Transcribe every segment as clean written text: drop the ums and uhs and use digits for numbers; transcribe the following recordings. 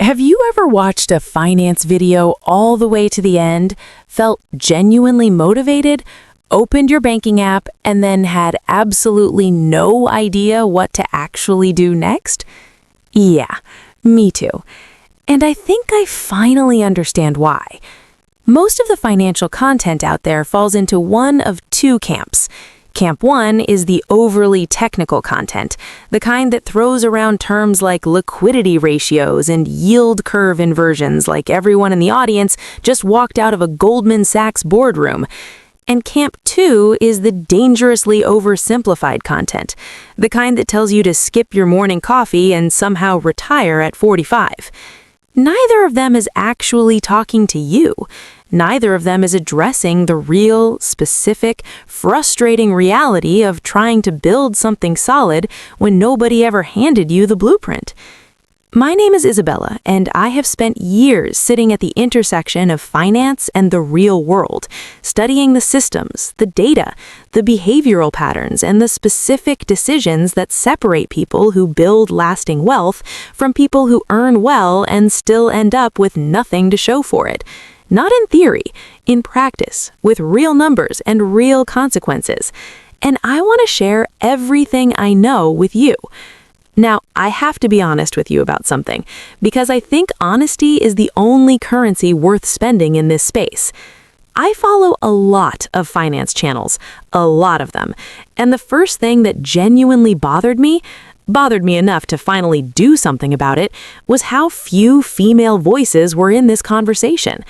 Have you ever watched a finance video all the way to the end, felt genuinely motivated, opened your banking app, and then had absolutely no idea what to actually do next? Yeah, me too. And I think I finally understand why. Most of the financial content out there falls into one of two camps. Camp 1 is the overly technical content, the kind that throws around terms like liquidity ratios and yield curve inversions like everyone in the audience just walked out of a Goldman Sachs boardroom. And Camp 2 is the dangerously oversimplified content, the kind that tells you to skip your morning coffee and somehow retire at 45. Neither of them is actually talking to you. Neither of them is addressing the real, specific, frustrating reality of trying to build something solid when nobody ever handed you the blueprint. My name is Isabella, and I have spent years sitting at the intersection of finance and the real world, studying the systems, the data, the behavioral patterns, and the specific decisions that separate people who build lasting wealth from people who earn well and still end up with nothing to show for it. Not in theory, in practice, with real numbers and real consequences. And I want to share everything I know with you. Now, I have to be honest with you about something, because I think honesty is the only currency worth spending in this space. I follow a lot of finance channels, a lot of them, and the first thing that genuinely bothered me enough to finally do something about it, was how few female voices were in this conversation.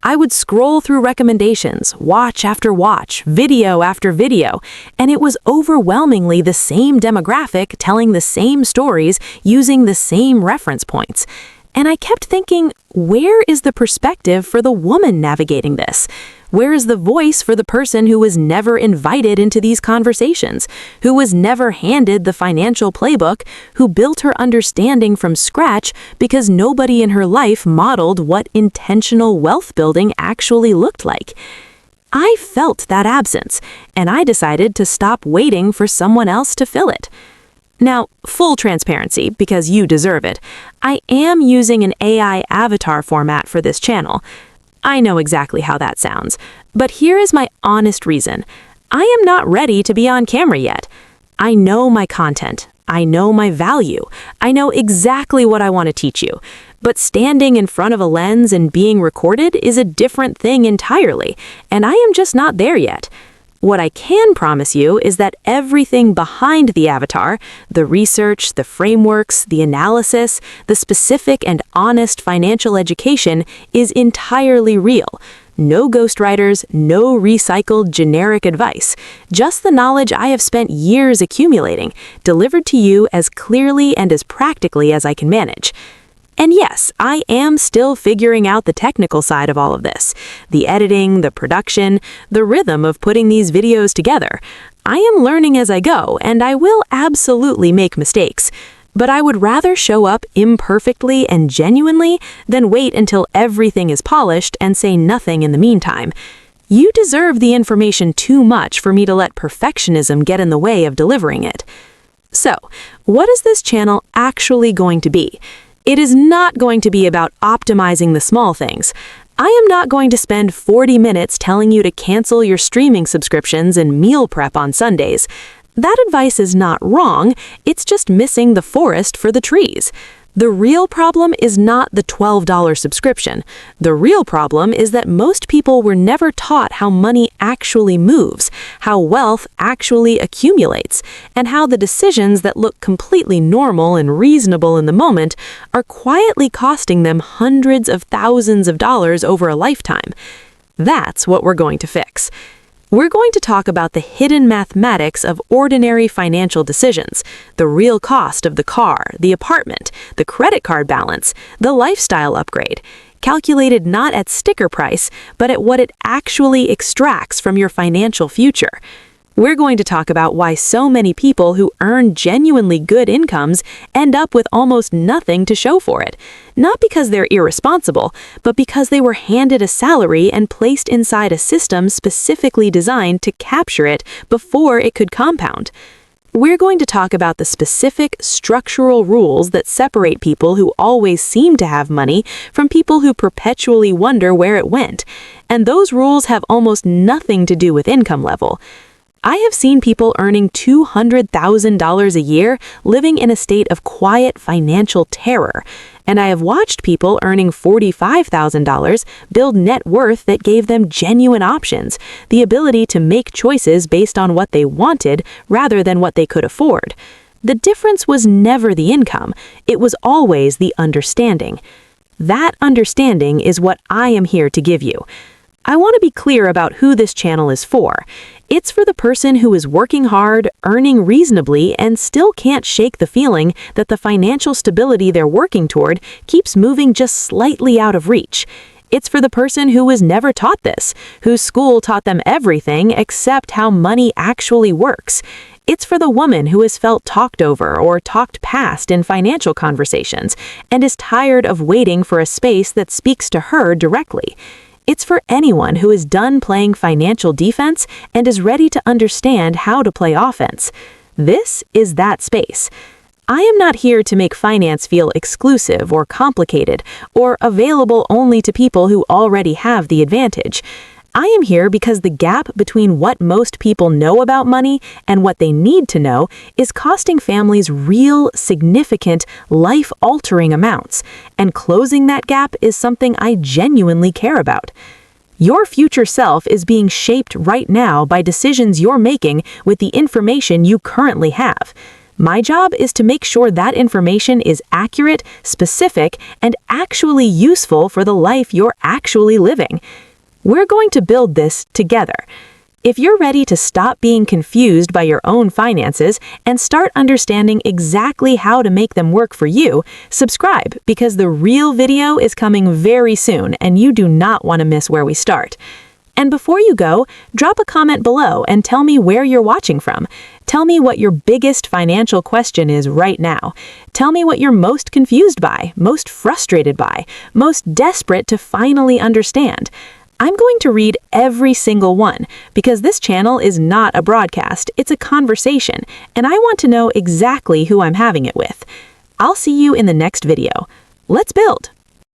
I would scroll through recommendations, watch after watch, video after video, and it was overwhelmingly the same demographic telling the same stories using the same reference points. And I kept thinking, where is the perspective for the woman navigating this? Where is the voice for the person who was never invited into these conversations, who was never handed the financial playbook, who built her understanding from scratch because nobody in her life modeled what intentional wealth building actually looked like? I felt that absence, and I decided to stop waiting for someone else to fill it. Now, full transparency, because you deserve it, I am using an AI avatar format for this channel. I know exactly how that sounds, but here is my honest reason. I am not ready to be on camera yet. I know my content. I know my value. I know exactly what I want to teach you. But standing in front of a lens and being recorded is a different thing entirely, and I am just not there yet. What I can promise you is that everything behind the avatar, the research, the frameworks, the analysis, the specific and honest financial education is entirely real. No ghostwriters, no recycled generic advice, just the knowledge I have spent years accumulating, delivered to you as clearly and as practically as I can manage. And yes, I am still figuring out the technical side of all of this. The editing, the production, the rhythm of putting these videos together. I am learning as I go, and I will absolutely make mistakes. But I would rather show up imperfectly and genuinely than wait until everything is polished and say nothing in the meantime. You deserve the information too much for me to let perfectionism get in the way of delivering it. So, what is this channel actually going to be? It is not going to be about optimizing the small things. I am not going to spend 40 minutes telling you to cancel your streaming subscriptions and meal prep on Sundays. That advice is not wrong, it's just missing the forest for the trees. The real problem is not the $12 subscription. The real problem is that most people were never taught how money actually moves, how wealth actually accumulates, and how the decisions that look completely normal and reasonable in the moment are quietly costing them hundreds of thousands of dollars over a lifetime. That's what we're going to fix. We're going to talk about the hidden mathematics of ordinary financial decisions, the real cost of the car, the apartment, the credit card balance, the lifestyle upgrade, calculated not at sticker price, but at what it actually extracts from your financial future. We're going to talk about why so many people who earn genuinely good incomes end up with almost nothing to show for it. Not because they're irresponsible, but because they were handed a salary and placed inside a system specifically designed to capture it before it could compound. We're going to talk about the specific structural rules that separate people who always seem to have money from people who perpetually wonder where it went. And those rules have almost nothing to do with income level. I have seen people earning $200,000 a year living in a state of quiet financial terror. And I have watched people earning $45,000 build net worth that gave them genuine options, the ability to make choices based on what they wanted rather than what they could afford. The difference was never the income, it was always the understanding. That understanding is what I am here to give you. I want to be clear about who this channel is for. It's for the person who is working hard, earning reasonably, and still can't shake the feeling that the financial stability they're working toward keeps moving just slightly out of reach. It's for the person who was never taught this, whose school taught them everything except how money actually works. It's for the woman who has felt talked over or talked past in financial conversations and is tired of waiting for a space that speaks to her directly. It's for anyone who is done playing financial defense and is ready to understand how to play offense. This is that space. I am not here to make finance feel exclusive or complicated or available only to people who already have the advantage. I am here because the gap between what most people know about money and what they need to know is costing families real, significant, life-altering amounts, and closing that gap is something I genuinely care about. Your future self is being shaped right now by decisions you're making with the information you currently have. My job is to make sure that information is accurate, specific, and actually useful for the life you're actually living. We're going to build this together. If you're ready to stop being confused by your own finances and start understanding exactly how to make them work for you, subscribe because the real video is coming very soon and you do not want to miss where we start. And before you go, drop a comment below and tell me where you're watching from. Tell me what your biggest financial question is right now. Tell me what you're most confused by, most frustrated by, most desperate to finally understand. I'm going to read every single one because this channel is not a broadcast, it's a conversation, and I want to know exactly who I'm having it with. I'll see you in the next video. Let's build!